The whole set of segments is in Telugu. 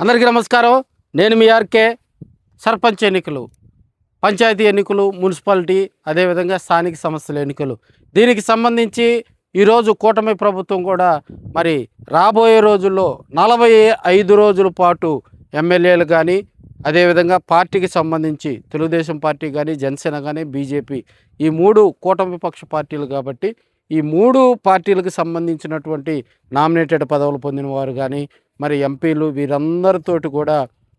అందరికీ నమస్కారం. నేను మీ ఆర్కే. సర్పంచ్ ఎన్నికలు, పంచాయతీ ఎన్నికలు, మున్సిపాలిటీ, అదేవిధంగా స్థానిక సంస్థల ఎన్నికలు, దీనికి సంబంధించి ఈరోజు కూటమి ప్రభుత్వం కూడా మరి రాబోయే రోజుల్లో 45 రోజుల పాటు ఎమ్మెల్యేలు కానీ, అదేవిధంగా పార్టీకి సంబంధించి తెలుగుదేశం పార్టీ కానీ, జనసేన కానీ, బీజేపీ, ఈ 3 కూటమి పక్ష పార్టీలు కాబట్టి ఈ 3 పార్టీలకు సంబంధించినటువంటి నామినేటెడ్ పదవులు పొందిన వారు కానీ, మరి ఎంపీలు, వీరందరితోటి కూడా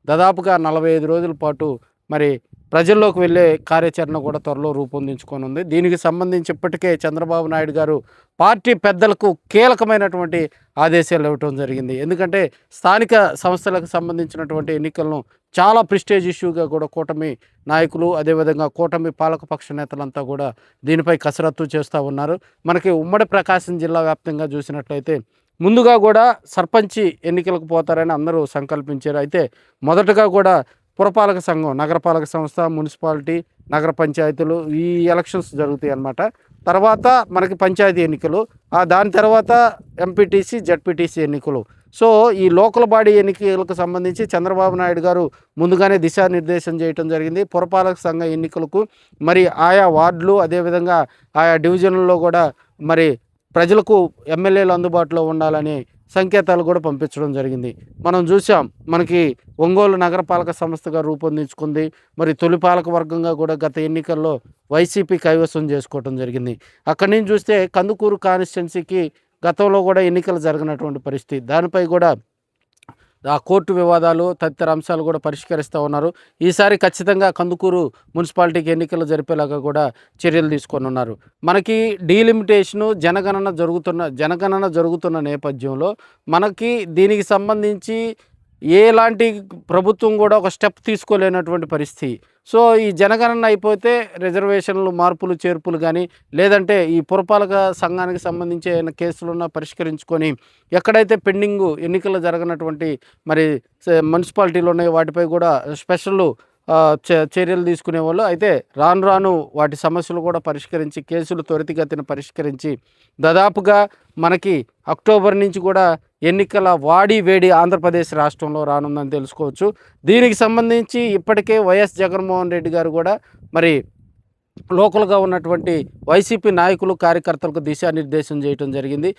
దాదాపుగా 45 రోజుల పాటు మరి ప్రజల్లోకి వెళ్ళే కార్యాచరణ కూడా త్వరలో రూపొందించుకొని ఉంది. దీనికి సంబంధించి ఇప్పటికే చంద్రబాబు నాయుడు గారు పార్టీ పెద్దలకు కీలకమైనటువంటి ఆదేశాలు ఇవ్వటం జరిగింది. ఎందుకంటే స్థానిక సంస్థలకు సంబంధించినటువంటి ఎన్నికలను చాలా ప్రిస్టేజ్ ఇష్యూగా కూడా కూటమి నాయకులు, అదేవిధంగా కూటమి పాలకపక్ష నేతలంతా కూడా దీనిపై కసరత్తు చేస్తూ ఉన్నారు. మనకి ఉమ్మడి ప్రకాశం జిల్లా వ్యాప్తంగా చూసినట్లయితే ముందుగా కూడా సర్పంచి ఎన్నికలకు పోతారని అందరూ సంకల్పించారు. అయితే మొదటగా కూడా పురపాలక సంఘం, నగరపాలక సంస్థ, మున్సిపాలిటీ, నగర పంచాయతీలు, ఈ ఎలక్షన్స్ జరుగుతాయి అన్నమాట. తర్వాత మనకి పంచాయతీ ఎన్నికలు, దాని తర్వాత ఎంపీటీసీ, జడ్పీటీసీ ఎన్నికలు. సో ఈ లోకల్ బాడీ ఎన్నికలకు సంబంధించి చంద్రబాబు నాయుడు గారు ముందుగానే దిశానిర్దేశం చేయడం జరిగింది. పురపాలక సంఘ ఎన్నికలకు మరి ఆయా వార్డులు, అదేవిధంగా ఆయా డివిజన్లలో కూడా మరి ప్రజలకు ఎమ్మెల్యేలు అందుబాటులో ఉండాలని సంకేతాలు కూడా పంపించడం జరిగింది. మనం చూసాం, మనకి ఒంగోలు నగరపాలక సంస్థగా రూపొందించుకుంది. మరి తొలి పాలక వర్గంగా కూడా గత ఎన్నికల్లో వైసీపీ కైవసం చేసుకోవటం జరిగింది. అక్కడి నుంచి చూస్తే కందుకూరు కాన్స్టిట్యున్సీకి గతంలో కూడా ఎన్నికలు జరగనటువంటి పరిస్థితి. దానిపై కూడా ఆ కోర్టు వివాదాలు, తదితర అంశాలు కూడా పరిష్కరిస్తూ ఉన్నారు. ఈసారి ఖచ్చితంగా కందుకూరు మున్సిపాలిటీకి ఎన్నికలు జరిపేలాగా కూడా చర్యలు తీసుకొని ఉన్నారు. మనకి డీలిమిటేషను జనగణన జరుగుతున్న నేపథ్యంలో మనకి దీనికి సంబంధించి ఎలాంటి ప్రభుత్వం కూడా ఒక స్టెప్ తీసుకోలేనటువంటి పరిస్థితి. సో ఈ జనగణన అయిపోతే రిజర్వేషన్లు, మార్పులు, చేర్పులు కానీ, లేదంటే ఈ పురపాలక సంఘానికి సంబంధించి ఏమైనా కేసులున్నా పరిష్కరించుకొని ఎక్కడైతే పెండింగు ఎన్నికలు జరగనటువంటి మరి మున్సిపాలిటీలు ఉన్నాయో వాటిపై కూడా స్పెషల్ చర్యలు తీసుకునేవాళ్ళు. అయితే రాను రాను వాటి సమస్యలు కూడా పరిష్కరించి, కేసులు త్వరితగతిన పరిష్కరించి దాదాపుగా మనకి అక్టోబర్ నుంచి కూడా ఎన్నికల వాడి వేడి ఆంధ్రప్రదేశ్ రాష్ట్రంలో రానుందని తెలుసుకోవచ్చు. దీనికి సంబంధించి ఇప్పటికే వైఎస్ జగన్మోహన్ రెడ్డి గారు కూడా మరి లోకల్గా ఉన్నటువంటి వైసీపీ నాయకులు, కార్యకర్తలకు దిశానిర్దేశం చేయడం జరిగింది.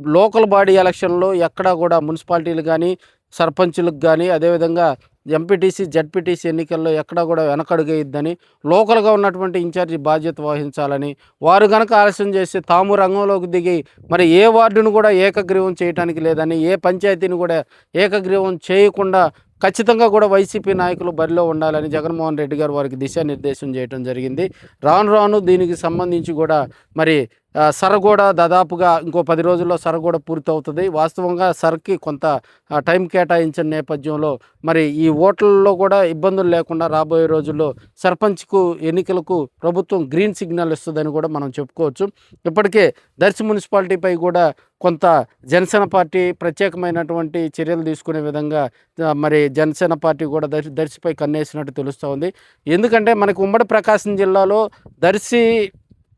లోకల్ బాడీ ఎలక్షన్లో ఎక్కడా కూడా మున్సిపాలిటీలు కానీ, సర్పంచులకు కానీ, అదేవిధంగా ఎంపీటీసీ, జడ్పీటీసీ ఎన్నికల్లో ఎక్కడా కూడా వెనకడుగేయద్దని, లోకల్గా ఉన్నటువంటి ఇన్ఛార్జి బాధ్యత వహించాలని, వారు కనుక ఆలస్యం చేసి తాము రంగంలోకి దిగి మరి ఏ వార్డును కూడా ఏకగ్రీవం చేయడానికి లేదని, ఏ పంచాయతీని కూడా ఏకగ్రీవం చేయకుండా ఖచ్చితంగా కూడా వైసీపీ నాయకులు బరిలో ఉండాలని జగన్మోహన్ రెడ్డి గారు వారికి దిశానిర్దేశం చేయడం జరిగింది. రాను రాను దీనికి సంబంధించి కూడా మరి సరగూడ దాదాపుగా ఇంకో 10 రోజుల్లో సరగూడ పూర్తవుతుంది. వాస్తవంగా సర్కి కొంత టైం కేటాయించిన నేపథ్యంలో మరి ఈ ఓట్లలో కూడా ఇబ్బందులు లేకుండా రాబోయే రోజుల్లో సర్పంచ్కు ఎన్నికలకు ప్రభుత్వం గ్రీన్ సిగ్నల్ ఇస్తుందని కూడా మనం చెప్పుకోవచ్చు. ఇప్పటికే దర్శి మున్సిపాలిటీపై కూడా కొంత జనసేన పార్టీ ప్రత్యేకమైనటువంటి చర్యలు తీసుకునే విధంగా మరి జనసేన పార్టీ కూడా దర్శిపై కన్నేసినట్టు తెలుస్తూ ఉంది. ఎందుకంటే మనకు ఉమ్మడి ప్రకాశం జిల్లాలో దర్శి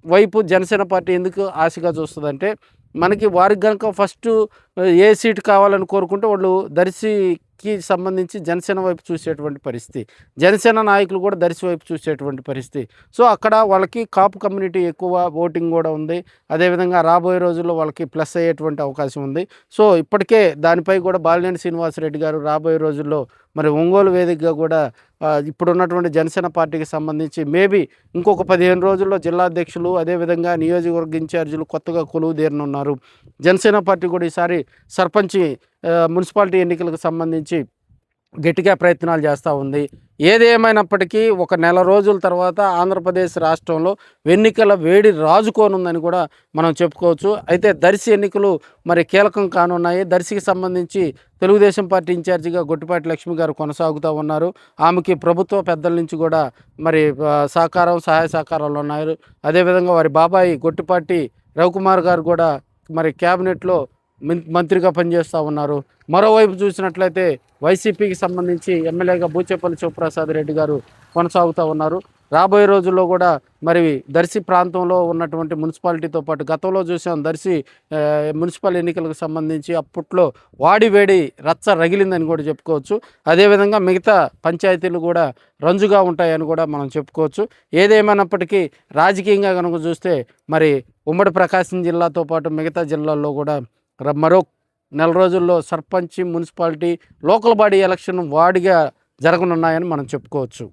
వైపు జనసేన పార్టీ ఎందుకు ఆశగా చూస్తుందంటే, మనకి వారికి కనుక ఫస్ట్ ఏ సీటు కావాలని కోరుకుంటే వాళ్ళు దర్శికి సంబంధించి జనసేన వైపు చూసేటువంటి పరిస్థితి, జనసేన నాయకులు కూడా దర్శి వైపు చూసేటువంటి పరిస్థితి. సో అక్కడ వాళ్ళకి కాపు కమ్యూనిటీ ఎక్కువ ఓటింగ్ కూడా ఉంది. అదేవిధంగా రాబోయే రోజుల్లో వాళ్ళకి ప్లస్ అయ్యేటువంటి అవకాశం ఉంది. సో ఇప్పటికే దానిపై కూడా బాలినేని శ్రీనివాసరెడ్డి గారు రాబోయే రోజుల్లో మరి ఒంగోలు వేదికగా కూడా ఇప్పుడున్నటువంటి జనసేన పార్టీకి సంబంధించి మేబీ ఇంకొక 15 రోజుల్లో జిల్లా అధ్యక్షులు, అదేవిధంగా నియోజకవర్గ ఇన్ఛార్జీలు కొత్తగా కొలువుదేరనున్నారు. జనసేన పార్టీ కూడా ఈసారి సర్పంచి మున్సిపాలిటీ ఎన్నికలకు సంబంధించి గట్టిగా ప్రయత్నాలు చేస్తూ ఉంది. ఏదేమైనప్పటికీ ఒక నెల రోజుల తర్వాత ఆంధ్రప్రదేశ్ రాష్ట్రంలో ఎన్నికల వేడి రాజుకోనుందని కూడా మనం చెప్పుకోవచ్చు. అయితే దర్శి ఎన్నికలు మరి కీలకం కానున్నాయి. దర్శికి సంబంధించి తెలుగుదేశం పార్టీ ఇన్ఛార్జిగా గొట్టిపాటి లక్ష్మి గారు కొనసాగుతూ ఉన్నారు. ఆమెకి ప్రభుత్వ పెద్దల నుంచి కూడా మరి సహాయ సహకారాలు ఉన్నాయి. అదేవిధంగా వారి బాబాయి గొట్టిపాటి రవికుమార్ గారు కూడా మరి క్యాబినెట్లో మంత్రిగా పనిచేస్తూ ఉన్నారు. మరోవైపు చూసినట్లయితే వైసీపీకి సంబంధించి ఎమ్మెల్యేగా బూచేపల్లి శివప్రసాద్ రెడ్డి గారు కొనసాగుతూ ఉన్నారు. రాబోయే రోజుల్లో కూడా మరి దర్శి ప్రాంతంలో ఉన్నటువంటి మున్సిపాలిటీతో పాటు గతంలో చూసాం దర్శి మున్సిపల్ ఎన్నికలకు సంబంధించి అప్పట్లో వాడివేడి రచ్చ రగిలిందని కూడా చెప్పుకోవచ్చు. అదేవిధంగా మిగతా పంచాయతీలు కూడా రంజుగా ఉంటాయని కూడా మనం చెప్పుకోవచ్చు. ఏదేమైనప్పటికీ రాజకీయంగా కనుక చూస్తే మరి ఉమ్మడి ప్రకాశం జిల్లాతో పాటు మిగతా జిల్లాల్లో కూడా మరో నెల రోజుల్లో sarpanch, municipality, local body election వాడిగా జరగనున్నాయని మనం చెప్పుకోవచ్చు.